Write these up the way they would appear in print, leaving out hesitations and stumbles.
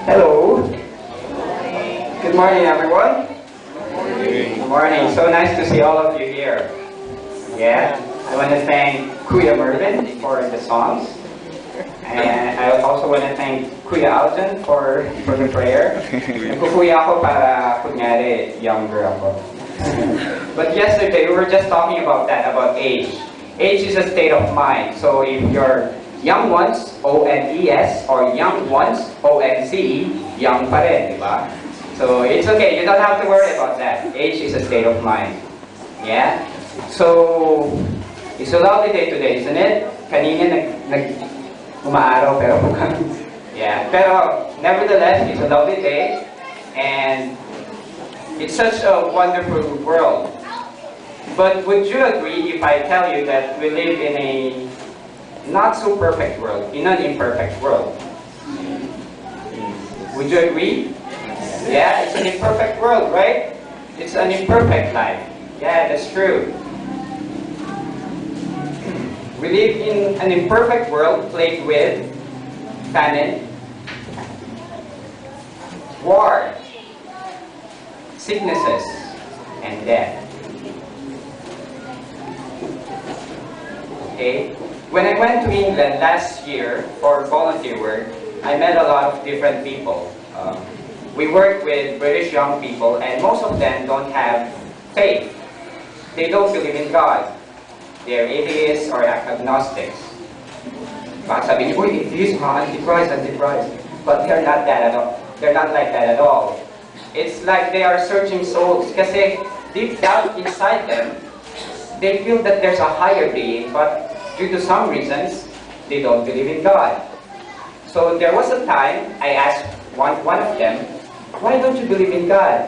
Hello. Good morning, everyone. Good morning. So nice to see all of you here. Yeah. I want to thank Kuya Mervin for the songs. And I also want to thank Kuya Alton for the prayer. Nagkukuya ako para kunyari younger ako. But yesterday we were just talking about that, about age. Age is a state of mind. So if you're young ones, O-N-E-S, or young ones, O-N-C-E, young pa rin, di ba? So it's okay, you don't have to worry about that. Age is a state of mind. Yeah? So, it's a lovely day today, isn't it? Kanina umaaraw pero yeah. Pero nevertheless, it's a lovely day, and it's such a wonderful world. But would you agree if I tell you that we live in a not so perfect world, in an imperfect world? Would you agree? Yeah, it's an imperfect world, right? It's an imperfect life. Yeah, that's true. We live in an imperfect world plagued with famine, war, sicknesses, and death. Okay? When I went to England last year for volunteer work, I met a lot of different people. We work with British young people, and most of them don't have faith. They don't believe in God. They're atheists or agnostics. Baka sabi niyo, uy, atheist, antichrist, antichrist. But they're not that at all. They're not like that at all. It's like they are searching souls. Kasi deep down inside them, they feel that there's a higher being, but due to some reasons, they don't believe in God. So there was a time I asked one of them, why don't you believe in God?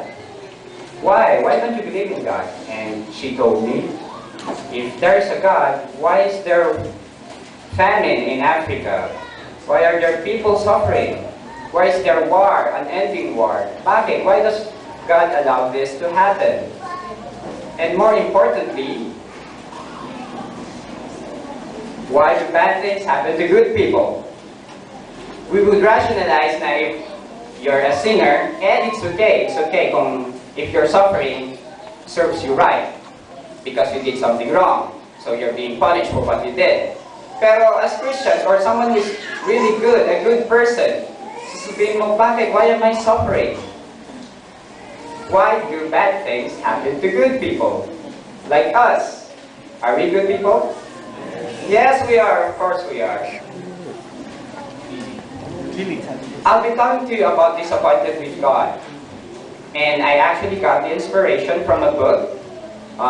Why? Why don't you believe in God? And she told me, if there's a God, why is there famine in Africa? Why are there people suffering? Why is there war, unending war? Bakit? Why does God allow this to happen? And more importantly, why do bad things happen to good people? We would rationalize na if you're a sinner, and it's okay if you're suffering, serves you right. Because you did something wrong. So you're being punished for what you did. Pero as Christians, or someone who's really good, a good person, sasabihin mo, bakit? Why am I suffering? Why do bad things happen to good people? Like us. Are we good people? Yes, we are. Of course we are. I'll be talking to you about disappointed with God. And I actually got the inspiration from a book,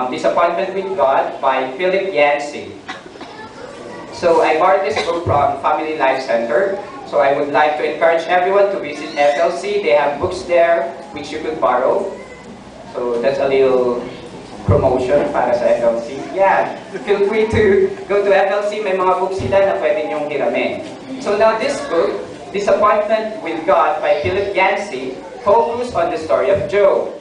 Disappointment with God by Philip Yancey. So I borrowed this book from Family Life Center. So I would like to encourage everyone to visit FLC. They have books there which you could borrow. So that's a little promotion para sa FLC. Yeah, feel free to go to FLC. May mga books sila na pwede niyong hiramin. So now this book, Disappointment with God by Philip Yancey, focus on the story of Job.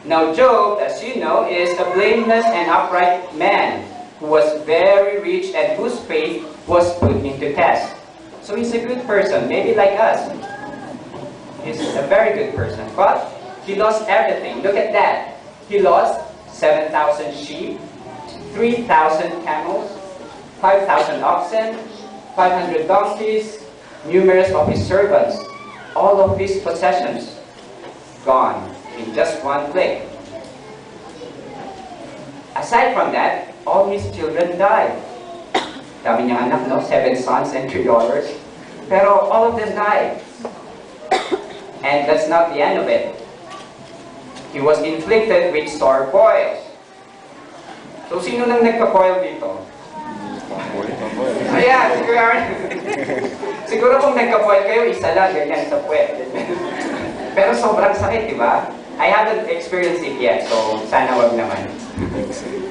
Now Job, as you know, is a blameless and upright man who was very rich and whose faith was put into test. So he's a good person, maybe like us. He's a very good person, but he lost everything. Look at that. He lost 7,000 sheep, 3,000 camels, 5,000 oxen, 500 donkeys, numerous of his servants, all of his possessions gone in just one click. Aside from that, all his children died. Dami niyang anak, no? 7 sons and 3 daughters. Pero all of them died. And that's not the end of it. He was inflicted with sore boils. So sino nang nagka-boil dito? Ayan, siguro kung nagka-boil kayo, isa lang, ganyan sa puwet. Pero sobrang sakit, di ba? I haven't experienced it yet, so sana wag naman.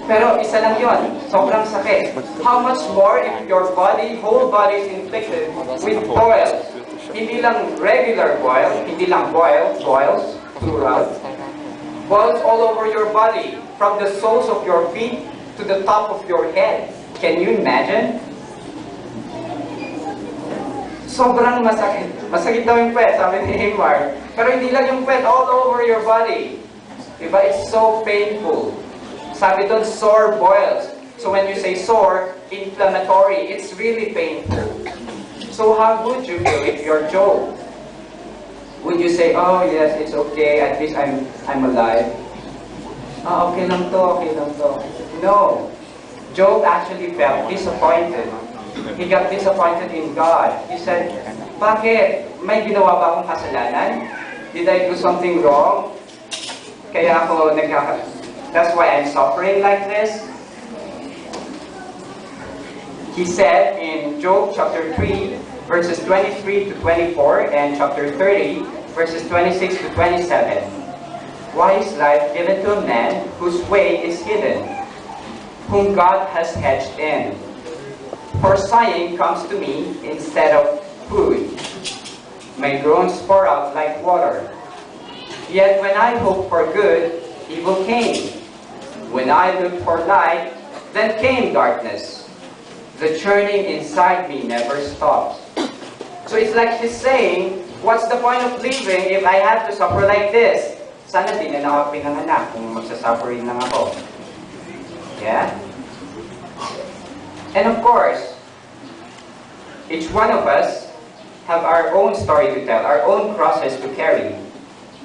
Pero isa lang yun, sobrang sakit. How much more if your body, whole body is inflicted with boils? Hindi lang regular boil, hindi lang boils, plural. Boils all over your body, from the soles of your feet to the top of your head. Can you imagine? Sobrang masakit. Masakit daw yung puwet, sabi ni Himar. Pero hindi lang yung puwet, all over your body. Diba? It's so painful. Sabi doon, sore boils. So when you say sore, inflammatory, it's really painful. So how would you feel if you're Job? Would you say, oh yes, it's okay, at least I'm alive? Okay lang to, okay lang to. No. Job actually felt disappointed. He got disappointed in God. He said, bakit? May ginawa ba akong kasalanan? Did I do something wrong? Kaya ako that's why I'm suffering like this? He said in Job chapter 3, verses 23 to 24, and chapter 30, verses 26 to 27. Why is life given to a man whose way is hidden, whom God has hedged in? For sighing comes to me instead of food. My groans pour out like water. Yet when I hoped for good, evil came. When I looked for light, then came darkness. The churning inside me never stops. So it's like he's saying, what's the point of living if I have to suffer like this? Sana di na ako pinanganak kung magsasuffering lang ako. Yeah? And of course, each one of us have our own story to tell, our own crosses to carry.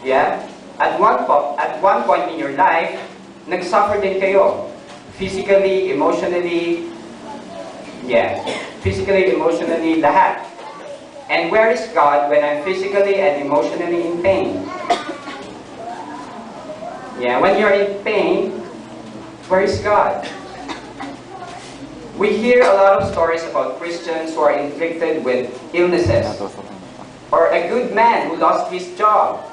Yeah? At one point in your life, nagsuffer din kayo. Physically, emotionally, yeah. Physically, emotionally, lahat. And where is God when I'm physically and emotionally in pain? Yeah, when you're in pain, where is God? We hear a lot of stories about Christians who are inflicted with illnesses. Or a good man who lost his job.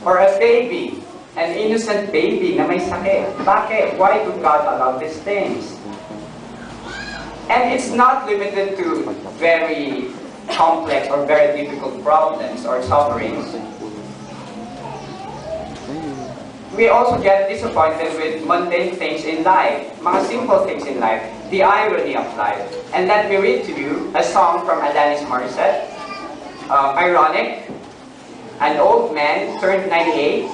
Or a baby, an innocent baby na may sakit. Bakit? Why would God allow these things? And it's not limited to very complex or very difficult problems or sufferings. We also get disappointed with mundane things in life, mga simple things in life, the irony of life. And let me read to you a song from Alanis Morissette, Ironic. An old man turned 98,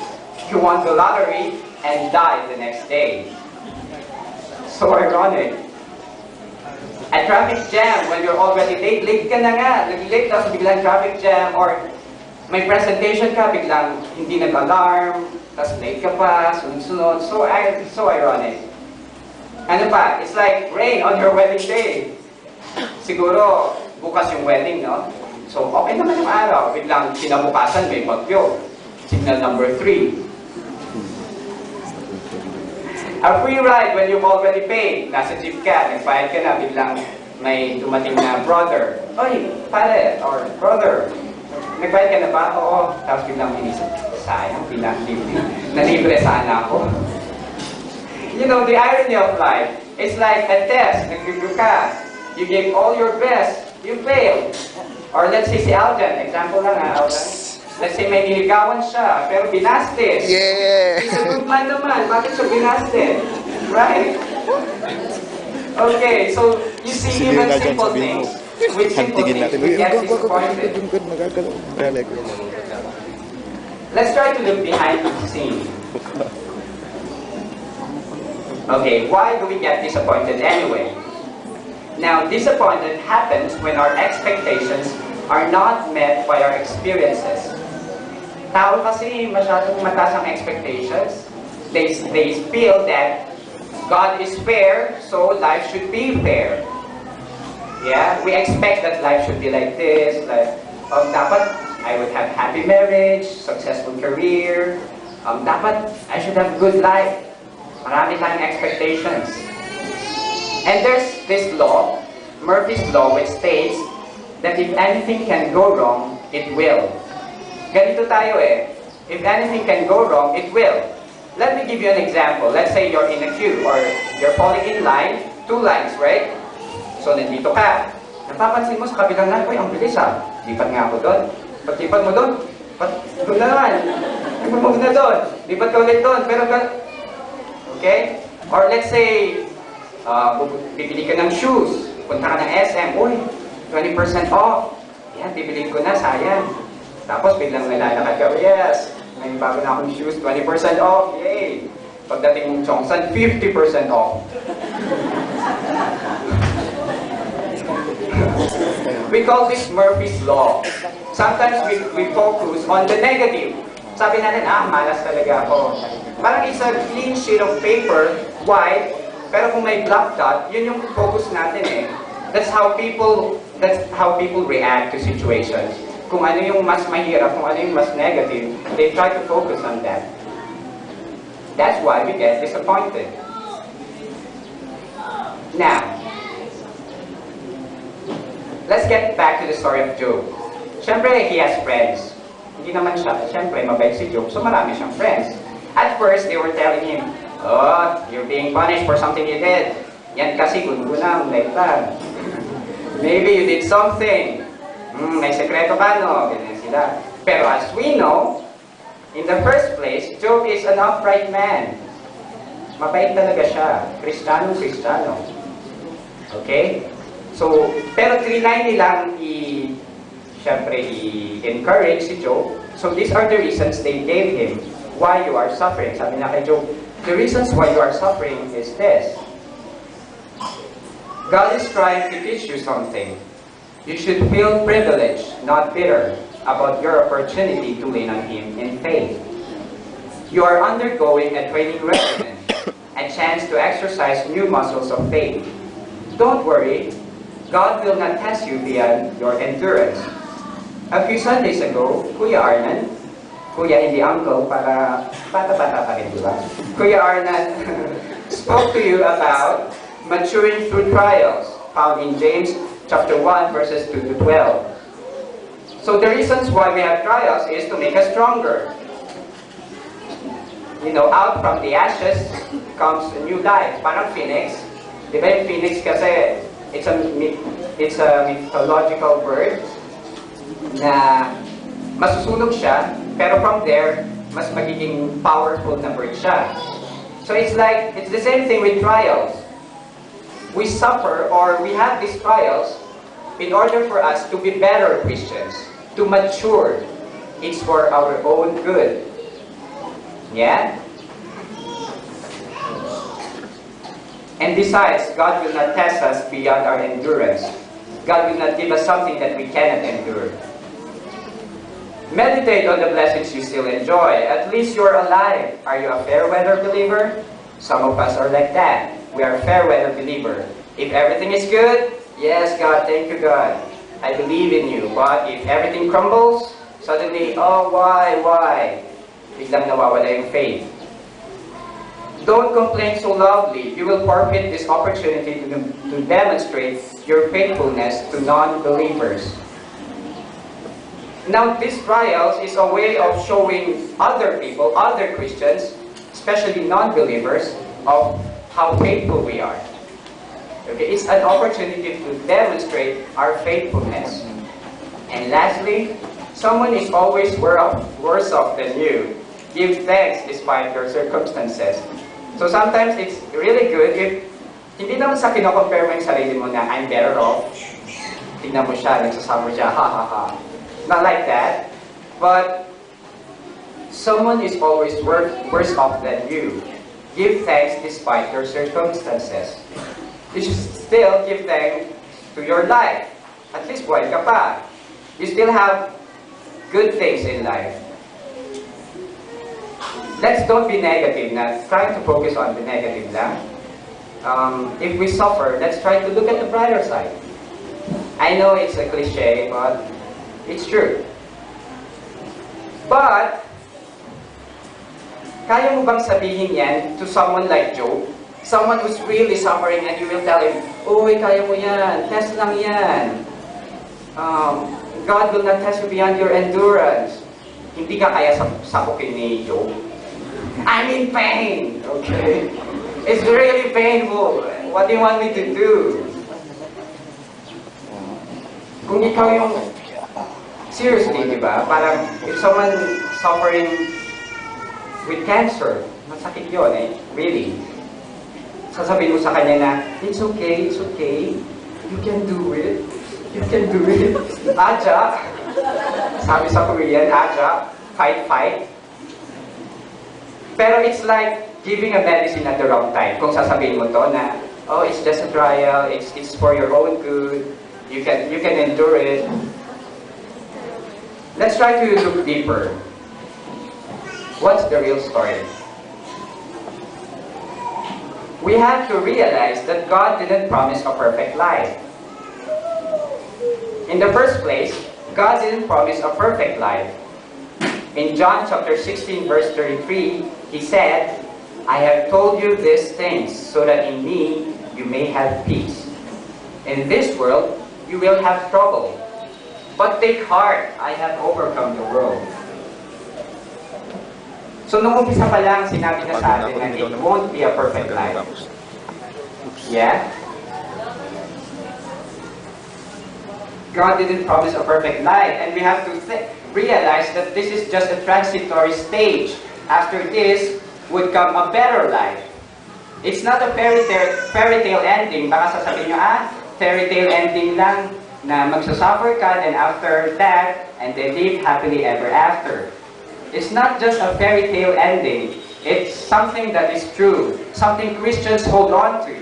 he won the lottery and died the next day. So ironic. A traffic jam when you're already late ka na nga, nag-late tapos biglang traffic jam, or may presentation ka, biglang hindi nag-alarm, tapos late ka pa, sunod-sunod, so ironic. Ano pa, it's like rain on your wedding day. Siguro, bukas yung wedding, no? So, okay naman yung araw, biglang kinabukasan may bagyo. Signal number 3. A free ride when you've already paid. Nasa jeep ka, nagbayad ka na, biglang may dumating na brother. Oy, pare, or brother, nagbayad ka na ba? Oo. Tapos biglang inisip, sayang, nalibre sana ako. You know, the irony of life, it's like a test, nag-review ka. You gave all your best, you failed. Or let's say si Alden, example lang ha, Alden. Let's say may niligawan siya, pero binasted. Yeah! He's a good man naman, bakit siya binasted? Right? Okay, so you see even simple things. With simple things, we get disappointed. Let's try to look behind the scene. Okay, why do we get disappointed anyway? Now, disappointment happens when our expectations are not met by our experiences. Tao kasi masyadong mataas ang expectations. They feel that God is fair, so life should be fair. Yeah, we expect that life should be like this, like, dapat I would have happy marriage, successful career, dapat I should have good life. Marami tayong expectations. And there's this law, Murphy's Law, which states that if anything can go wrong, it will. Ganito tayo eh. If anything can go wrong, it will. Let me give you an example. Let's say you're in a queue or you're falling in line, 2 lines, right? So, nandito ka. Napapansin mo sa kabilang line, uy, ang bilis ah. Lipat nga ako doon. Pag-lipat mo doon, doon na naman. Lipat mo na doon. Lipat ka ulit doon. Pero okay? Or let's say, bibili ka ng shoes. Punta ka ng SM, uy, 20% off. Yan, bibilin ko na, sayang. Tapos biglang nalalakad ka, yes, may bago na akong shoes, 20% off, yay! Pagdating mong Chongsan, 50% off. We call this Murphy's Law. Sometimes we focus on the negative. Sabi natin, malas talaga ako. Parang it's a clean sheet of paper, white, pero kung may black dot, yun yung focus natin eh. That's how people react to situations. Kung ano yung mas mahirap, kung ano yung mas negative, they try to focus on that. That's why we get disappointed. Now, let's get back to the story of Job. Siyempre, he has friends. Hindi naman siya, siyempre, mabait si Job, so marami siyang friends. At first, they were telling him, oh, you're being punished for something you did. Yan kasi gungunang, laitan. Maybe you did something. May sekreto ka, no? Ganyan sila. Pero as we know, in the first place, Job is an upright man. Mabait talaga siya. Kristiyano. Okay? So, pero trinay nilang siyempre, i-encourage si Job. So, these are the reasons they gave him why you are suffering. Sabi na kay Job, the reasons why you are suffering is this. God is trying to teach you something. You should feel privileged, not bitter, about your opportunity to lean on Him in faith. You are undergoing a training regimen, a chance to exercise new muscles of faith. Don't worry, God will not test you beyond your endurance. A few Sundays ago, Kuya Arnan, Kuya hindi uncle, para bata-bata pa rin, diba? Kuya Arnan spoke to you about maturing through trials, found in James chapter 1, verses 2 to 12. So the reasons why we have trials is to make us stronger. You know, out from the ashes comes a new life. Parang phoenix. Di ba yung phoenix kasi, it's a mythological bird na masusunog siya, pero from there, mas magiging powerful na bird siya. So it's the same thing with trials. We suffer or we have these trials in order for us to be better Christians, to mature. It's for our own good. Yeah? And besides, God will not test us beyond our endurance. God will not give us something that we cannot endure. Meditate on the blessings you still enjoy. At least you're alive. Are you a fair weather believer? Some of us are like that. We are fair weather believer. If everything is good, yes, God, thank you, God. I believe in you. But if everything crumbles, suddenly, oh, why? Biglang nawawala yung faith. Don't complain so loudly. You will forfeit this opportunity to demonstrate your faithfulness to non-believers. Now, these trials is a way of showing other people, other Christians, especially non-believers, of how faithful we are. Okay, it's an opportunity to demonstrate our faithfulness. And lastly, someone is always worse off than you. Give thanks despite your circumstances. So sometimes it's really good if hindi naman sa kino-compare mo yung sarili mo na I'm better off. Tingnan mo siya, nagsasuffer siya, ha ha ha. Not like that. But someone is always worse off than you. Give thanks despite your circumstances. You should still give thanks to your life. At least buhay ka pa. You still have good things in life. Let's don't be negative na trying to focus on the negative lang. If we suffer, let's try to look at the brighter side. I know it's a cliche, but it's true. But, kaya mo bang sabihin yan to someone like Job? Someone who's really suffering and you will tell him, uy, kaya mo yan, test lang yan. God will not test you beyond your endurance. Hindi ka kaya sapukin ni Job. I'm in pain, okay? It's really painful. What do you want me to do? Kung ikaw yung, seriously, di ba? Parang, if someone suffering with cancer, masakit yun eh, really. Sasabihin mo sa kanya na, it's okay, you can do it. You can do it. Aja. Sabi sa Korean, aja. Fight, fight. Pero it's like giving a medicine at the wrong time. Kung sasabihin mo to na, oh, it's just a trial, it's for your own good, you can endure it. Let's try to look deeper. What's the real story? We have to realize that God didn't promise a perfect life. In the first place, God didn't promise a perfect life. In John chapter 16 verse 33, He said, I have told you these things so that in me you may have peace. In this world, you will have trouble. But take heart, I have overcome the world. So nung umpisa pa lang, sinabi na sa atin na it won't be a perfect life. Yeah? God didn't promise a perfect life, and we have to realize that this is just a transitory stage. After this would come a better life. It's not a fairy tale ending. Baka sasabihin nyo, fairy tale ending lang na magsasuffer ka, and after that, and then live happily ever after. It's not just a fairy tale ending. It's something that is true. Something Christians hold on to.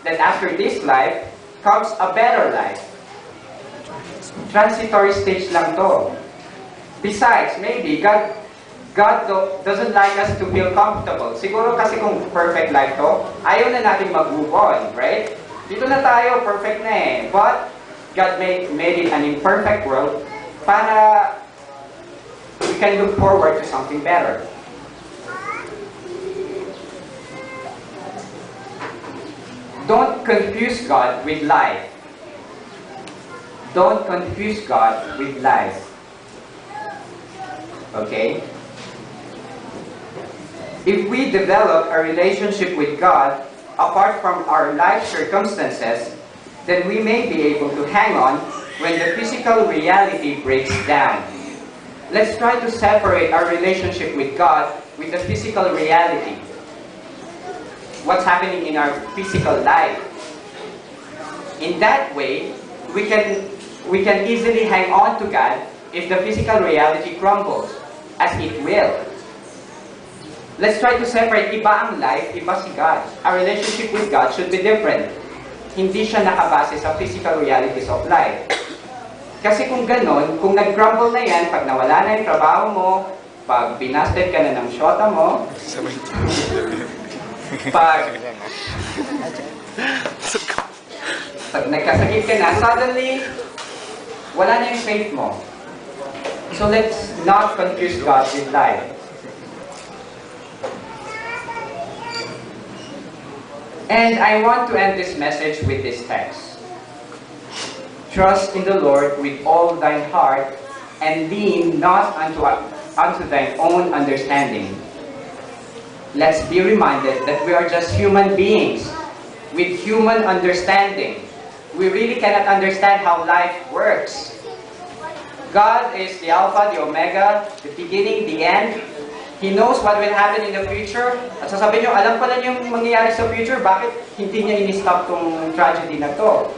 That after this life comes a better life. Transitory stage lang to. Besides, maybe God doesn't like us to feel comfortable. Siguro kasi kung perfect life to, ayaw na natin mag-move on, right? Dito na tayo, perfect na eh. But God made it an imperfect world para we can look forward to something better. Don't confuse God with life. Don't confuse God with life. Okay? If we develop a relationship with God apart from our life circumstances, then we may be able to hang on when the physical reality breaks down. Let's try to separate our relationship with God with the physical reality. What's happening in our physical life. In that way, we can easily hang on to God if the physical reality crumbles, as it will. Let's try to separate iba ang life, iba si God. Our relationship with God should be different. Hindi siya nakabase sa physical realities of life. Kasi kung ganon, kung nag-crumble na yan, pag nawala na yung trabaho mo, pag binasted ka na ng shota mo, pag nagkasakit ka na, suddenly, wala na yung faith mo. So let's not confuse God with life. And I want to end this message with this text. Trust in the Lord with all thine heart, and lean not unto thine own understanding. Let's be reminded that we are just human beings with human understanding. We really cannot understand how life works. God is the Alpha, the Omega, the beginning, the end. He knows what will happen in the future. At sasabihin nyo, alam pala yung mangyayari sa future, bakit hindi niya in-stop tong tragedy na to?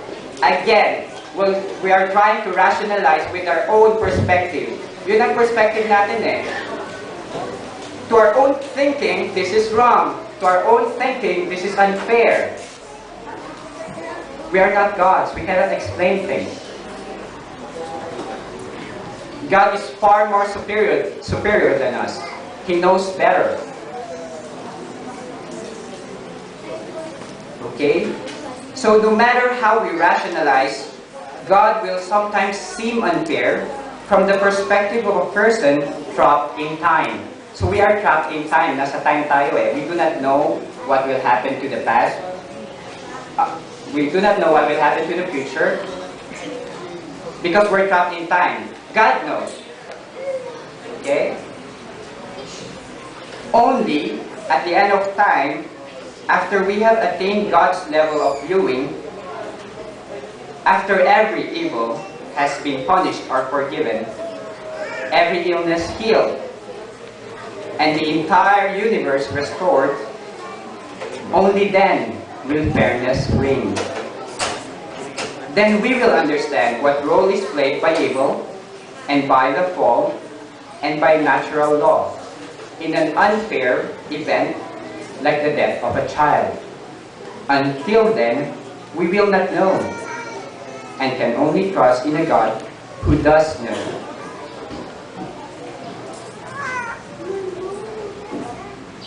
Again, we are trying to rationalize with our own perspective. Yun ang perspective natin eh. To our own thinking, this is wrong. To our own thinking, this is unfair. We are not gods. We cannot explain things. God is far more superior than us. He knows better. Okay? So no matter how we rationalize, God will sometimes seem unfair from the perspective of a person trapped in time. So we are trapped in time. Nasa time tayo eh. We do not know what will happen to the past. We do not know what will happen to the future. Because we're trapped in time. God knows. Okay? Only at the end of time, after we have attained God's level of viewing, after every evil has been punished or forgiven, every illness healed, and the entire universe restored, only then will fairness reign. then we will understand what role is played by evil and by the fall and by natural law in an unfair event like the death of a child. Until then, we will not know and can only trust in a God who does know.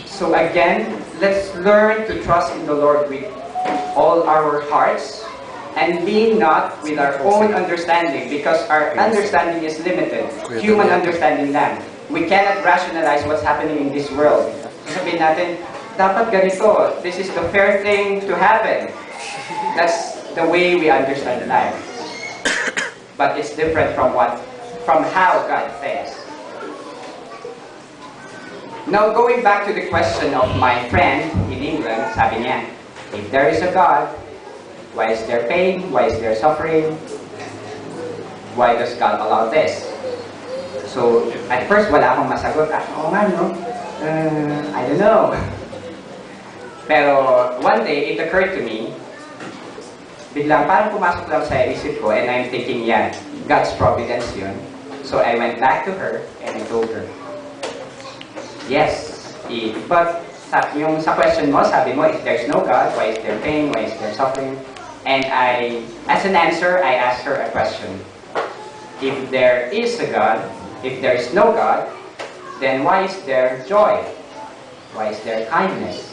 So again, let's learn to trust in the Lord with all our hearts and lean not with our own understanding, because our understanding is limited. Human understanding lang. We cannot rationalize what's happening in this world. Sabihin natin, dapat ganito. This is the fair thing to happen. That's the way we understand life. But it's different from how God thinks. Now, going back to the question of my friend in England, sabi niya, if there is a God, why is there pain? Why is there suffering? Why does God allow this? So, at first, wala akong masagot. Oo nga, no? I don't know. Pero, one day, it occurred to me, biglang parang pumasok lang sa isip ko, and I'm thinking, yeah, God's providence yun. So, I went back to her, and I told her, yes, but yung sa question mo, sabi mo, if there's no God, why is there pain, why is there suffering? And as an answer, I asked her a question. If there is a God, if there is no God, then why is there joy? Why is there kindness?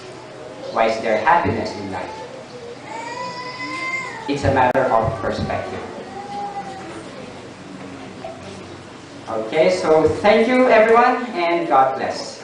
Why is there happiness in life? It's a matter of perspective. Okay, so thank you everyone, and God bless.